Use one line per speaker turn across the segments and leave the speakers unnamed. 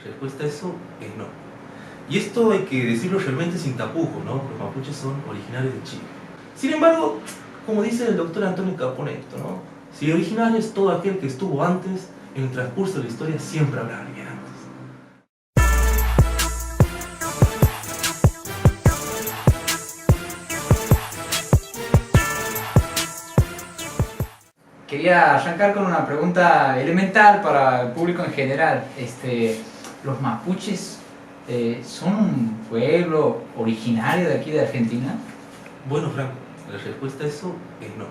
La respuesta a eso es no. Y esto hay que decirlo realmente sin tapujos, ¿no? Los mapuches son originarios de Chile. Sin embargo, como dice el doctor Antonio Caponeto, ¿no? Si originario es todo aquel que estuvo antes, en el transcurso de la historia siempre habrá alguien antes.
Quería arrancar con una pregunta elemental para el público en general. ¿Los mapuches son un pueblo originario de aquí de Argentina?
Bueno, Franco, la respuesta a eso es no.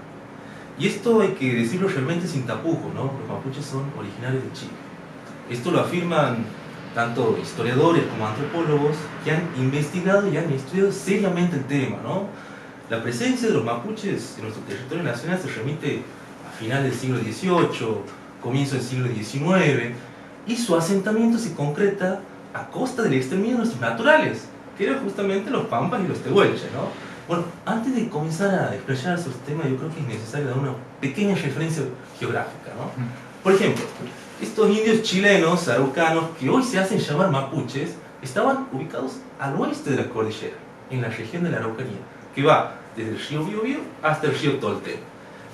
Y esto hay que decirlo realmente sin tapujos, ¿no? Los mapuches son originarios de Chile. Esto lo afirman tanto historiadores como antropólogos que han investigado y han estudiado seriamente el tema, ¿no? La presencia de los mapuches en nuestro territorio nacional se remite a finales del siglo XVIII, comienzo del siglo XIX, y su asentamiento se concreta a costa del exterminio de nuestros naturales, que eran justamente los pampas y los tehuelches, ¿no? Bueno, antes de comenzar a explayar sobre este tema, yo creo que es necesario dar una pequeña referencia geográfica, ¿no? Por ejemplo, estos indios chilenos, araucanos, que hoy se hacen llamar mapuches, estaban ubicados al oeste de la cordillera, en la región de la Araucanía, que va desde el río Biobío hasta el río Tolteno.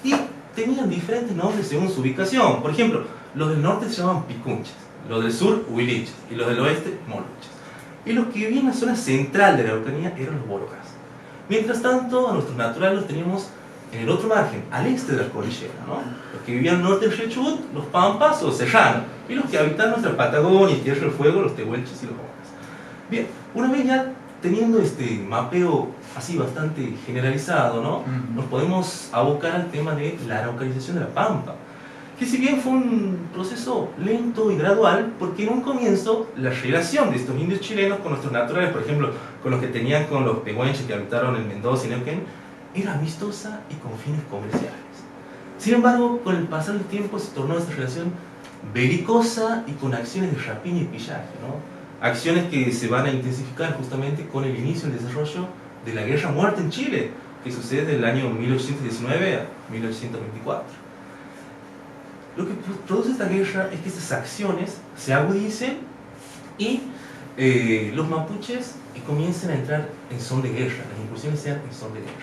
Y tenían diferentes nombres según su ubicación. Por ejemplo, los del norte se llamaban picunches, los del sur huiliches y los del oeste moluches. Y los que vivían en la zona central de la Araucanía eran los borogas. Mientras tanto, a nuestros naturales los teníamos en el otro margen, al este de la cordillera, ¿no? Los que vivían al norte del río Chubut, los pampas o serranos, y los que habitaban nuestra Patagonia y Tierra del Fuego, los tehuelches y los borogas. Bien, una vez ya teniendo este mapeo así bastante generalizado, ¿no? Nos podemos abocar al tema de la araucanización de la pampa, que si bien fue un proceso lento y gradual, porque en un comienzo la relación de estos indios chilenos con nuestros naturales, por ejemplo, con los que tenían con los pehuenches que habitaron en Mendoza y Neuquén, era amistosa y con fines comerciales. Sin embargo, con el pasar del tiempo se tornó esta relación belicosa y con acciones de rapiña y pillaje, ¿no? Acciones que se van a intensificar justamente con el inicio del desarrollo de la Guerra Muerta en Chile, que sucede del año 1819 a 1824. Lo que produce esta guerra es que estas acciones se agudicen y los mapuches comiencen a entrar en son de guerra, las incursiones sean en son de guerra.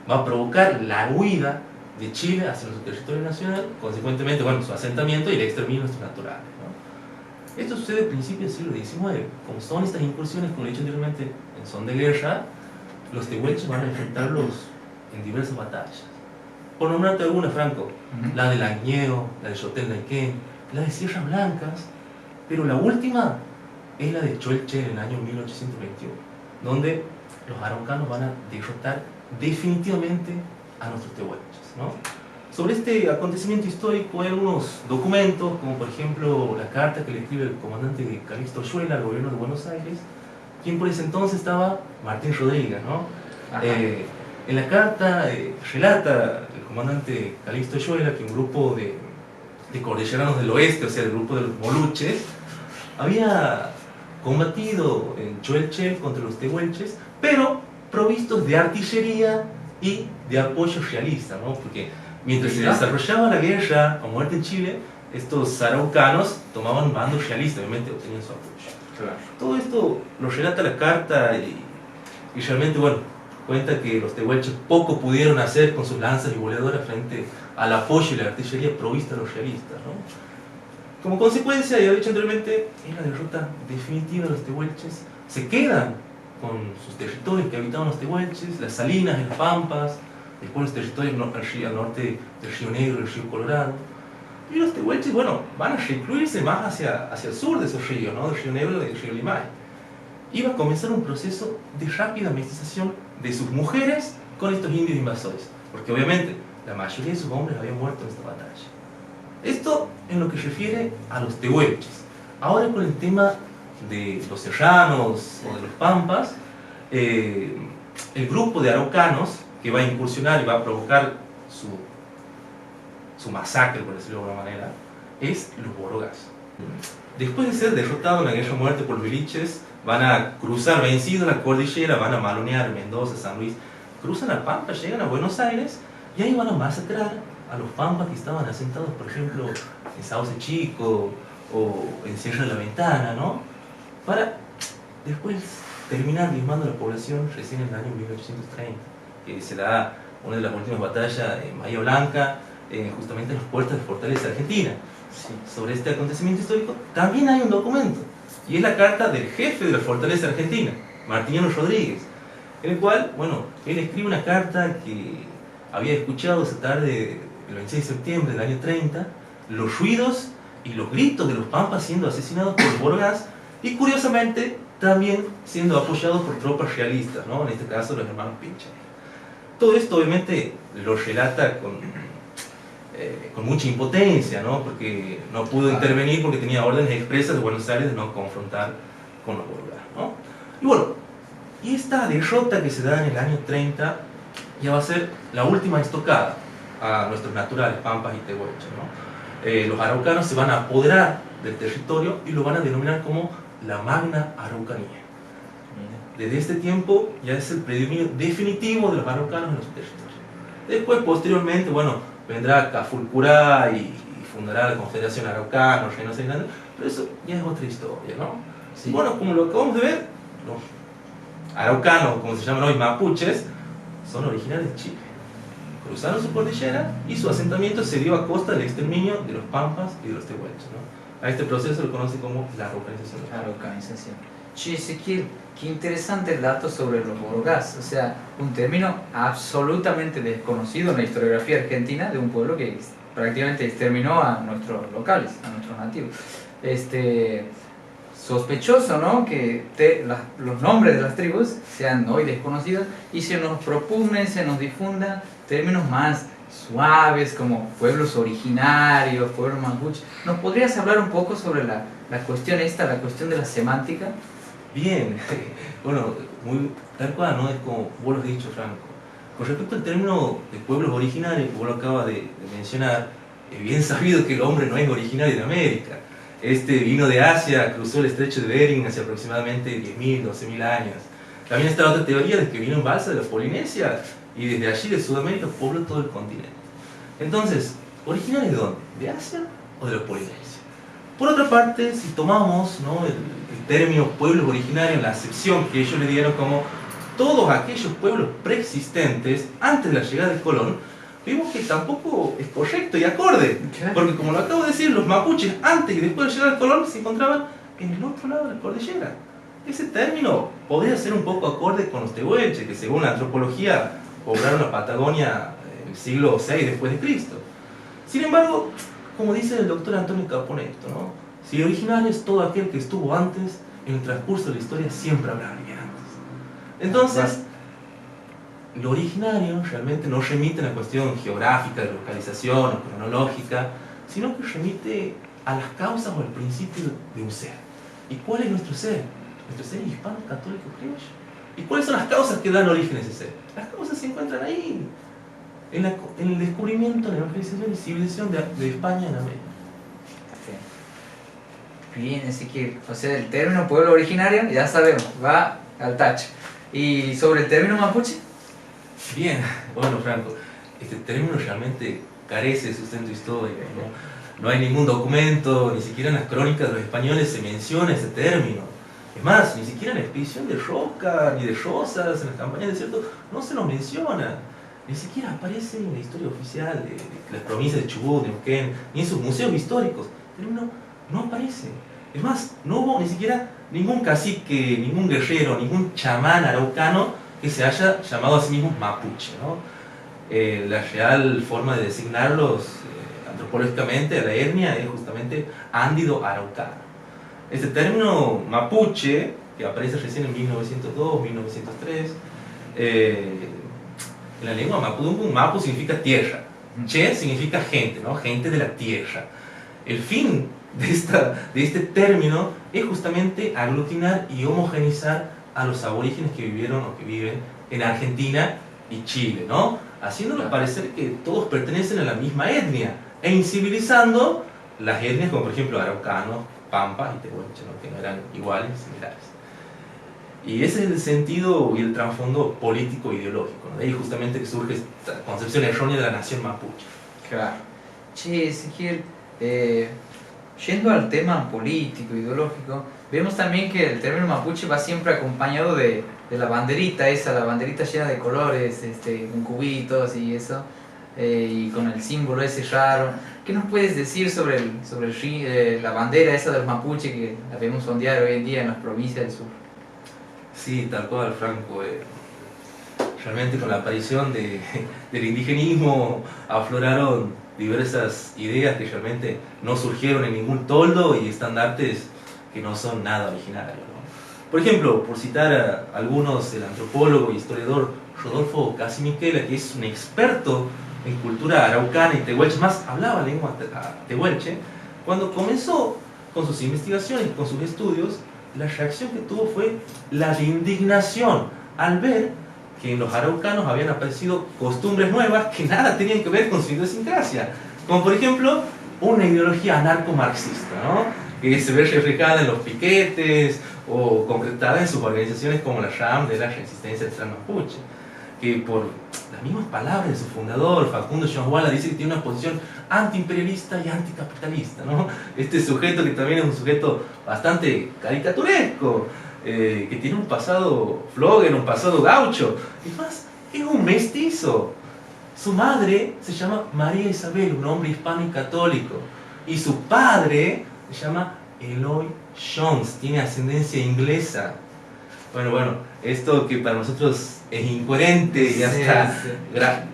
Va a provocar la huida de Chile hacia nuestro territorio nacional, consecuentemente, bueno, su asentamiento y el exterminio de nuestros naturales, ¿no? Esto sucede a principios del siglo XIX. Como son estas incursiones, como he dicho anteriormente, en son de guerra, los tehuelches van a enfrentarlos en diversas batallas. Por nombrarte alguna, Franco, la de Lañeo, la de Chotel Neuquén, la de Sierras Blancas, pero la última es la de Choelche en el año 1821, donde los araucanos van a derrotar definitivamente a nuestros tehuelches, ¿no? Sobre este acontecimiento histórico hay algunos documentos, como por ejemplo la carta que le escribe el comandante Calixto Oyuela al gobierno de Buenos Aires, quien por ese entonces estaba Martín Rodríguez, ¿no? En la carta relata el comandante Calixto Oyuela que un grupo de cordilleranos del oeste, o sea, el grupo de los moluches, había combatido en Choelche contra los tehuelches, pero provistos de artillería y de apoyo realista, ¿no? Porque mientras se desarrollaba la guerra a muerte en Chile, estos araucanos tomaban bandos realistas, obviamente obtenían su apoyo.
Claro.
Todo esto lo relata la carta y realmente, bueno, cuenta que los tehuelches poco pudieron hacer con sus lanzas y boleadoras frente al apoyo y la artillería provista a los realistas, ¿no? Como consecuencia, ya he dicho anteriormente, es la derrota definitiva de los tehuelches. Se quedan con sus territorios que habitaban los tehuelches, las salinas, las pampas, después los territorios al norte del río Negro y el río Colorado. Y los tehuelches, bueno, van a recluirse más hacia el sur de esos ríos, ¿no? Del río Negro y del río Limay. Iba a comenzar un proceso de rápida mestización de sus mujeres con estos indios invasores, porque obviamente la mayoría de sus hombres habían muerto en esta batalla. Esto en lo que se refiere a los tehuelches. Ahora con el tema de los serranos o de los pampas, el grupo de araucanos que va a incursionar y va a provocar su masacre, por decirlo de alguna manera, es los borogas. Después de ser derrotados en la guerra muerte por los viliches, van a cruzar vencidos la cordillera, van a malonear Mendoza, San Luis, cruzan la Pampa, llegan a Buenos Aires y ahí van a masacrar a los pampas que estaban asentados, por ejemplo, en Sauce Chico o en Sierra de la Ventana, ¿no? para después terminar diezmando la población recién en el año 1830, que se da una de las últimas batallas en Bahía Blanca, justamente en las puertas de Fortaleza Argentina.
Sí.
Sobre este acontecimiento histórico también hay un documento, y es la carta del jefe de la Fortaleza Argentina, Martiniano Rodríguez, en el cual, bueno, él escribe una carta que había escuchado esa tarde del 26 de septiembre del año 30, los ruidos y los gritos de los pampas siendo asesinados por Borgás, y curiosamente también siendo apoyados por tropas realistas, ¿no? En este caso los hermanos Pincha. Todo esto obviamente lo relata con mucha impotencia, ¿no? Porque no pudo intervenir porque tenía órdenes expresas de Buenos Aires de no confrontar con los Borgás, ¿no? Y bueno, y esta derrota que se da en el año 30 ya va a ser la última estocada a nuestros naturales, pampas y tehuelches, ¿no? Los araucanos se van a apoderar del territorio y lo van a denominar como la Magna Araucanía. Desde este tiempo ya es el predominio definitivo de los araucanos en los territorios. Después, posteriormente, bueno, vendrá Cafulcurá y fundará la Confederación Araucana, los reinos aislados, pero eso ya es otra historia, ¿no? Sí. Bueno, como lo acabamos de ver, los araucanos, como se llaman hoy mapuches, son originarios de Chile. Cruzaron su cordillera y su asentamiento se dio a costa del exterminio de los pampas y de los tehuelches, ¿no? A este proceso se lo conoce como la araucanización.
La araucanización. Che, Ezequiel, qué interesante el dato sobre los Borgás, o sea, un término absolutamente desconocido en la historiografía argentina de un pueblo que prácticamente exterminó a nuestros locales, a nuestros nativos. Sospechoso, ¿no?, que los nombres de las tribus sean hoy desconocidos y se nos propugnen, se nos difundan términos más suaves como pueblos originarios, pueblos mapuches. ¿Nos podrías hablar un poco sobre la cuestión esta, la cuestión de la semántica?
Bien, bueno, muy tal cual, ¿no? Es como vos lo has dicho, Franco. Con respecto al término de pueblos originarios, que vos lo acabas de mencionar, es bien sabido que el hombre no es originario de América. Vino de Asia, cruzó el estrecho de Bering hace aproximadamente 10.000, 12.000 años. También está la otra teoría de que vino en balsa de la Polinesia y desde allí de Sudamérica pobló todo el continente. Entonces, ¿originario de dónde? ¿De Asia o de la Polinesia? Por otra parte, si tomamos, ¿no?, el término pueblos originarios en la acepción que ellos le dieron como todos aquellos pueblos preexistentes antes de la llegada de Colón, vimos que tampoco es correcto y acorde, porque como lo acabo de decir, los mapuches antes y después de llegar al Colón se encontraban en el otro lado de la cordillera. Ese término podría ser un poco acorde con los tehuelches, que según la antropología poblaron la Patagonia en el siglo VI después de Cristo. Sin embargo, como dice el doctor Antonio Caponesto, ¿no?, si originario es todo aquel que estuvo antes, en el transcurso de la historia siempre habrá alguien antes. Entonces, lo originario realmente no remite a la cuestión geográfica, de localización o cronológica, sino que remite a las causas o al principio de un ser. ¿Y cuál es nuestro ser? Nuestro ser es hispano, católico, criollo. ¿Y cuáles son las causas que dan origen a ese ser? Las causas se encuentran ahí, en el descubrimiento, la evangelización y civilización de España en América.
Bien, Ezequiel, o sea, el término pueblo originario, ya sabemos, va al tacho. ¿Y sobre el término mapuche?
Bien, bueno, Franco, este término realmente carece de sustento histórico, ¿no? No hay ningún documento, ni siquiera en las crónicas de los españoles se menciona ese término. Es más, ni siquiera en la expedición de Roca, ni de Rosas, en las campañas de desierto, no se nos menciona. Ni siquiera aparece en la historia oficial de las provincias de Chubut, de Neuquén, ni en sus museos históricos. El término no aparece. Es más, no hubo ni siquiera ningún cacique, ningún guerrero, ningún chamán araucano que se haya llamado a sí mismo mapuche, ¿no? La real forma de designarlos antropológicamente a la etnia es justamente ándido araucano. Este término mapuche, que aparece recién en 1902, 1903, en la lengua mapudungun, mapu significa tierra, che significa gente, ¿no?, gente de la tierra. El fin de este término es justamente aglutinar y homogeneizar a los aborígenes que vivieron o que viven en Argentina y Chile, ¿no?, haciéndonos parecer que todos pertenecen a la misma etnia e incivilizando las etnias como por ejemplo araucanos, pampas y tehuelches, ¿no?, que no eran iguales, similares. Y ese es el sentido y el trasfondo político e ideológico, ¿no? De ahí justamente que surge esta concepción errónea de la nación mapuche.
Claro. Che, Ezequiel, yendo al tema político, ideológico, Vemos también que el término mapuche va siempre acompañado de la banderita esa, la banderita llena de colores, con cubitos y eso, y con el símbolo ese raro. ¿Qué nos puedes decir sobre la bandera esa del mapuche que la vemos ondear hoy en día en las provincias del sur?
Sí, tal cual, Franco. Realmente con la aparición del indigenismo afloraron diversas ideas que realmente no surgieron en ningún toldo y estandartes que no son nada originarios, ¿no? Por ejemplo, por citar a algunos, el antropólogo y historiador Rodolfo Casimiquela, que es un experto en cultura araucana y tehuelche, más hablaba lengua tehuelche, cuando comenzó con sus investigaciones, con sus estudios, la reacción que tuvo fue la de indignación al ver que en los araucanos habían aparecido costumbres nuevas que nada tenían que ver con su idiosincrasia, como por ejemplo una ideología anarco-marxista, ¿no? Que se ve reflejada en los piquetes o concretada en sus organizaciones como la RAM de la Resistencia Ancestral Mapuche, que por las mismas palabras de su fundador, Facundo Xonguala, dice que tiene una posición antiimperialista y anticapitalista, ¿no? Este sujeto que también es un sujeto bastante caricaturesco, que tiene un pasado flogger, un pasado gaucho, y más, es un mestizo. Su madre se llama María Isabel, un hombre hispano y católico, y su padre se llama Eloy Jones, tiene ascendencia inglesa. Bueno, esto que para nosotros es incoherente y hasta
sí.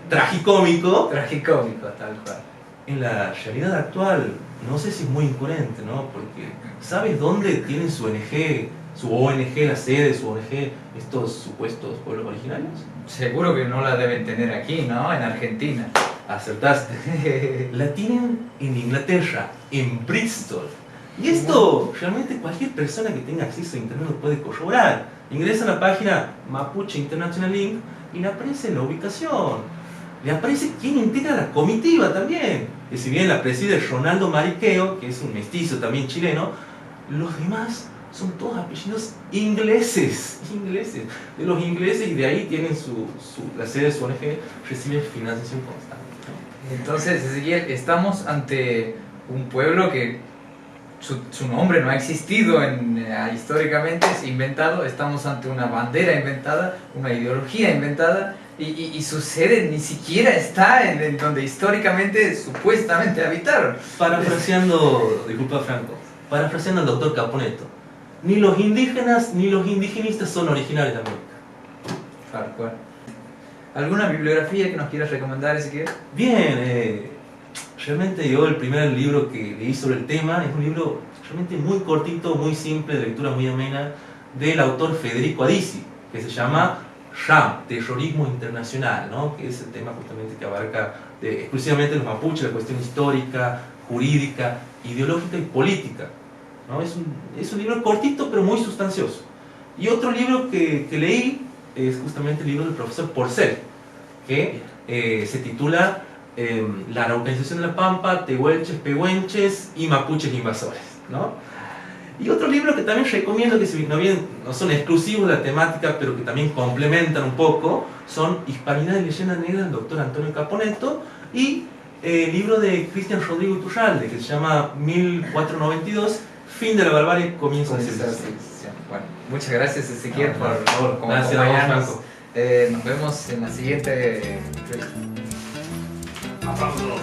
tragicómico.
Tragicómico, tal cual.
En la realidad actual, no sé si es muy incoherente, ¿no? Porque ¿sabes dónde tienen su ONG, la sede de su ONG, estos supuestos pueblos originarios?
Seguro que no la deben tener aquí, ¿no? En Argentina.
Acertaste. La tienen en Inglaterra, en Bristol. Y esto realmente cualquier persona que tenga acceso a internet lo puede corroborar. Ingresa a la página Mapuche International Inc. y le aparece la ubicación. Le aparece quién integra la comitiva también. Que si bien la preside Ronaldo Mariqueo, que es un mestizo también chileno, los demás son todos apellidos ingleses. De los ingleses, y de ahí tienen la sede de su ONG, recibe financiación constante, ¿no?
Entonces, Ezequiel, estamos ante un pueblo que su nombre no ha existido históricamente, es inventado. Estamos ante una bandera inventada, una ideología inventada, y su sede ni siquiera está en donde históricamente, supuestamente habitaron.
Disculpa Franco, parafraseando al doctor Caponeto, ni los indígenas ni los indigenistas son originarios de América.
Tal cual. ¿Alguna bibliografía que nos quieras recomendar, Ezequiel?
Bien, realmente yo el primer libro que leí sobre el tema es un libro realmente muy cortito, muy simple, de lectura muy amena, del autor Federico Adisi, que se llama RAM, Terrorismo Internacional, ¿no? Que es el tema justamente que abarca exclusivamente los mapuches, la cuestión histórica, jurídica, ideológica y política, ¿no? Es un libro cortito pero muy sustancioso. Y otro libro que leí es justamente el libro del profesor Porcel, que se titula La Araucanización de la Pampa, Tehuelches, Pehuenches y Mapuches Invasores, ¿no? Y otro libro que también recomiendo, que si no son exclusivos de la temática, pero que también complementan un poco, son Hispanidad y Leyenda Negra del doctor Antonio Caponeto, y el libro de Cristian Rodrigo Iturralde, que se llama 1492, Fin de la barbarie, comienzo de la civilización.
Bueno, muchas gracias, Ezequiel, por
gracias a vos, Franco.
Nos vemos en la siguiente entrevista.
Aplausos.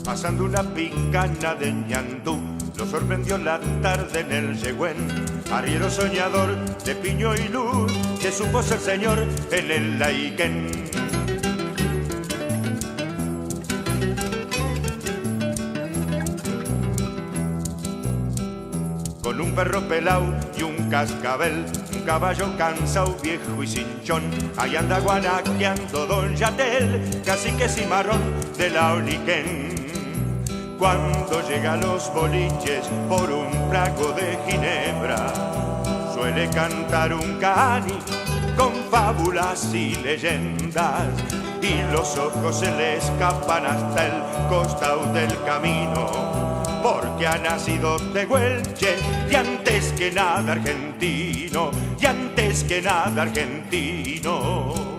Pasando una picana de ñandú, lo sorprendió la tarde en el Yegüen. Arriero soñador de piño y luz, que supo ser señor en el Laiquén. Con un perro pelao y un cascabel, un caballo cansado, viejo y cinchón, ahí anda guanaqueando don Yatel, cacique cimarrón de la Oniquén. Cuando llega a los boliches por un trago de ginebra, suele cantar un cani con fábulas y leyendas, y los ojos se le escapan hasta el costado del camino, porque ha nacido tehuelche y antes que nada argentino, y antes que nada argentino.